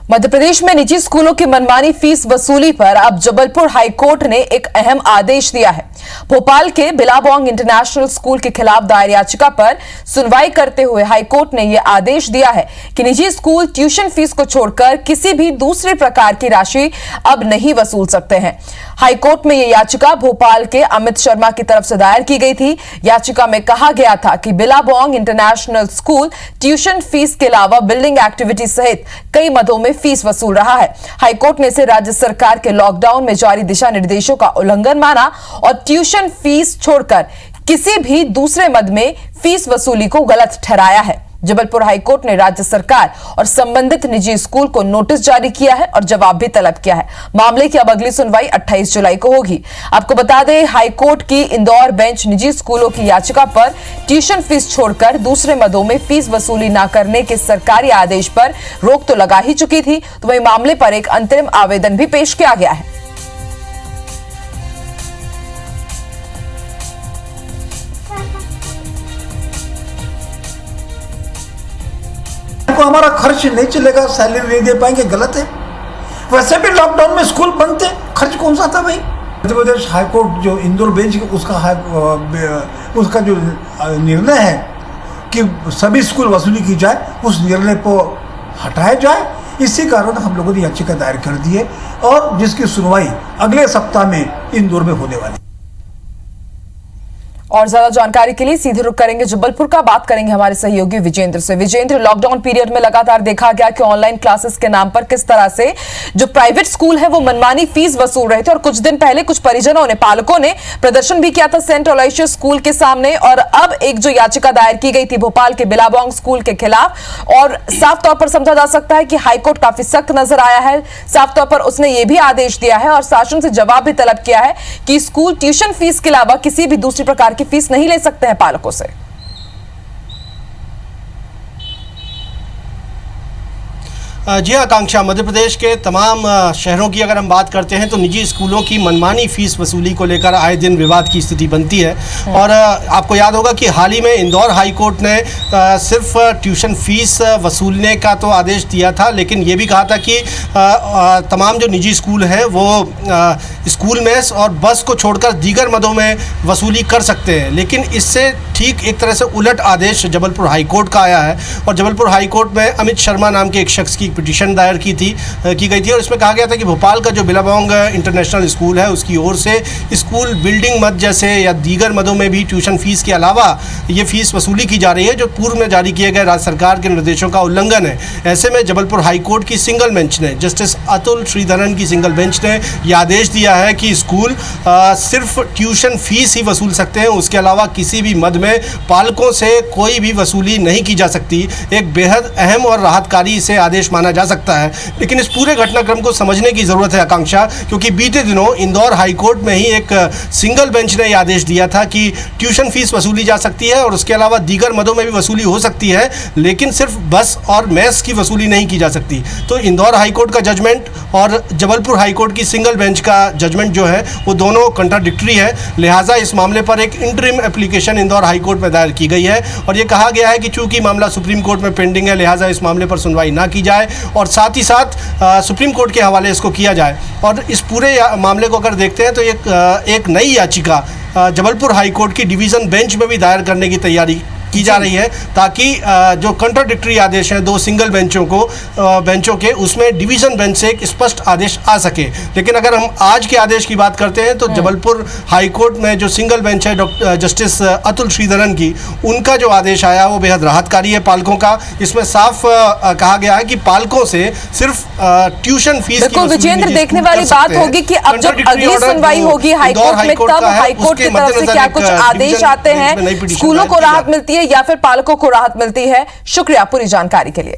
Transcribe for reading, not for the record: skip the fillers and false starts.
मध्य प्रदेश में निजी स्कूलों की मनमानी फीस वसूली पर अब जबलपुर हाईकोर्ट ने एक अहम आदेश दिया है। भोपाल के बिलाबोंग इंटरनेशनल स्कूल के खिलाफ दायर याचिका पर सुनवाई करते हुए हाईकोर्ट ने यह आदेश दिया है कि निजी स्कूल ट्यूशन फीस को छोड़कर किसी भी दूसरे प्रकार की राशि अब नहीं वसूल सकते हैं। हाईकोर्ट में यह याचिका भोपाल के अमित शर्मा की तरफ से दायर की गई थी। याचिका में कहा गया था कि Billabong international school tuition fees के अलावा बिल्डिंग एक्टिविटी सहित कई मदों में फीस वसूल रहा है। हाईकोर्ट ने इसे राज्य सरकार के लॉकडाउन में जारी दिशा निर्देशों का उल्लंघन माना और ट्यूशन फीस छोड़कर किसी भी दूसरे मद में फीस वसूली को गलत ठहराया है। जबलपुर हाईकोर्ट ने राज्य सरकार और संबंधित निजी स्कूल को नोटिस जारी किया है और जवाब भी तलब किया है। मामले की अब अगली सुनवाई 28 जुलाई को होगी। आपको बता दें, हाईकोर्ट की इंदौर बेंच निजी स्कूलों की याचिका पर ट्यूशन फीस छोड़कर दूसरे मदों में फीस वसूली न करने के सरकारी आदेश पर रोक तो लगा ही चुकी थी, तो वही मामले पर एक अंतरिम आवेदन भी पेश किया गया है। को हमारा खर्च नहीं चलेगा, सैलरी नहीं दे पाएंगे, गलत है। वैसे भी लॉकडाउन में स्कूल बंद थे, खर्च कौन सा था भाई। मध्य प्रदेश हाईकोर्ट जो इंदौर बेंच उसका जो निर्णय है कि सभी स्कूल वसूली की जाए, उस निर्णय को हटाया जाए। इसी कारण हम लोगों ने याचिका दायर कर दी है और जिसकी सुनवाई अगले सप्ताह में इंदौर में होने वाली है। और ज्यादा जानकारी के लिए सीधे रुख करेंगे जबलपुर का। बात करेंगे हमारे सहयोगी विजेंद्र से। विजेंद्र, लॉकडाउन पीरियड में लगातार देखा गया कि ऑनलाइन क्लासेस के नाम पर किस तरह से जो प्राइवेट स्कूल है वो मनमानी फीस वसूल रहे थे और कुछ दिन पहले कुछ परिजनों ने, पालकों ने प्रदर्शन भी किया था सेंट अलोयसियस स्कूल के सामने। और अब एक जो याचिका दायर की गई थी भोपाल के बिलाबोंग स्कूल के खिलाफ, और साफ तौर पर समझा जा सकता है कि हाईकोर्ट काफी सख्त नजर आया है। साफ तौर पर उसने ये भी आदेश दिया है और शासन से जवाब भी तलब किया है कि स्कूल ट्यूशन फीस के अलावा किसी भी दूसरी प्रकार की फीस नहीं ले सकते हैं पालकों से। जी आकांक्षा, मध्य प्रदेश के तमाम शहरों की अगर हम बात करते हैं तो निजी स्कूलों की मनमानी फीस वसूली को लेकर आए दिन विवाद की स्थिति बनती है। और आपको याद होगा कि हाल ही में इंदौर हाई कोर्ट ने सिर्फ ट्यूशन फीस वसूलने का तो आदेश दिया था, लेकिन ये भी कहा था कि तमाम जो निजी स्कूल हैं वो स्कूल मेस और बस को छोड़कर दीगर मदों में वसूली कर सकते हैं। लेकिन इससे ठीक एक तरह से उलट आदेश जबलपुर हाई कोर्ट का आया है और जबलपुर हाई कोर्ट में अमित शर्मा नाम के एक शख्स की पिटीशन दायर की गई थी और इसमें कहा गया था कि भोपाल का जो बिलाबोंग इंटरनेशनल स्कूल है उसकी ओर से स्कूल बिल्डिंग मद जैसे या दीगर मदों में भी ट्यूशन फीस के अलावा ये फीस वसूली की जा रही है, जो पूर्व में जारी किए गए राज्य सरकार के निर्देशों का उल्लंघन है। ऐसे में जबलपुर हाई कोर्ट की सिंगल बेंच ने, जस्टिस अतुल श्रीधरन की सिंगल बेंच ने यह आदेश दिया है कि स्कूल सिर्फ ट्यूशन फीस ही वसूल सकते हैं, उसके अलावा किसी भी मद में पालकों से कोई भी वसूली नहीं की जा सकती। एक बेहद अहम और राहतकारी इसे आदेश माना जा सकता है। लेकिन इस पूरे घटनाक्रम को समझने की जरूरत है आकांक्षा, क्योंकि बीते दिनों इंदौर हाई कोर्ट में ही एक सिंगल बेंच ने यह आदेश दिया था कि ट्यूशन फीस वसूली जा सकती है और उसके अलावा दीगर मदों में भी वसूली हो सकती है, लेकिन सिर्फ बस और मेस की वसूली नहीं की जा सकती। तो इंदौर हाई कोर्ट का जजमेंट और जबलपुर हाई कोर्ट की सिंगल बेंच का जजमेंट जो है वो दोनों कंट्राडिक्टरी है। लिहाजा इस मामले पर एक interim application Indore high court में दायर की गई है और ये कहा गया है कि चूंकि मामला सुप्रीम कोर्ट में पेंडिंग है, लिहाजा इस मामले पर सुनवाई ना की जाए और साथ ही साथ सुप्रीम कोर्ट के हवाले इसको किया जाए। और इस पूरे मामले को अगर देखते हैं तो एक नई याचिका जबलपुर हाई कोर्ट की डिवीज़न बेंच में भी दायर करने की तैयारी की जा रही है, ताकि जो कंट्राडिक्टरी आदेश हैं दो सिंगल बेंचों के उसमें डिवीज़न बेंच से एक स्पष्ट आदेश आ सके। लेकिन अगर हम आज के आदेश की बात करते हैं तो जबलपुर हाई कोर्ट में जो सिंगल बेंच है जस्टिस अतुल श्रीधरन की, उनका जो आदेश आया वो बेहद राहतकारी है पालकों का। इसमें साफ कहा गया है कि पालकों से सिर्फ ट्यूशन फीस की वसूली विजेंद्र, देखने वाली बात होगी कि अब जब अगली सुनवाई होगी हाईकोर्ट में, तब हाईकोर्ट की तरफ से क्या कुछ आदेश आते हैं, स्कूलों को राहत मिलती है या फिर पालकों को राहत मिलती है। शुक्रिया पूरी जानकारी के लिए।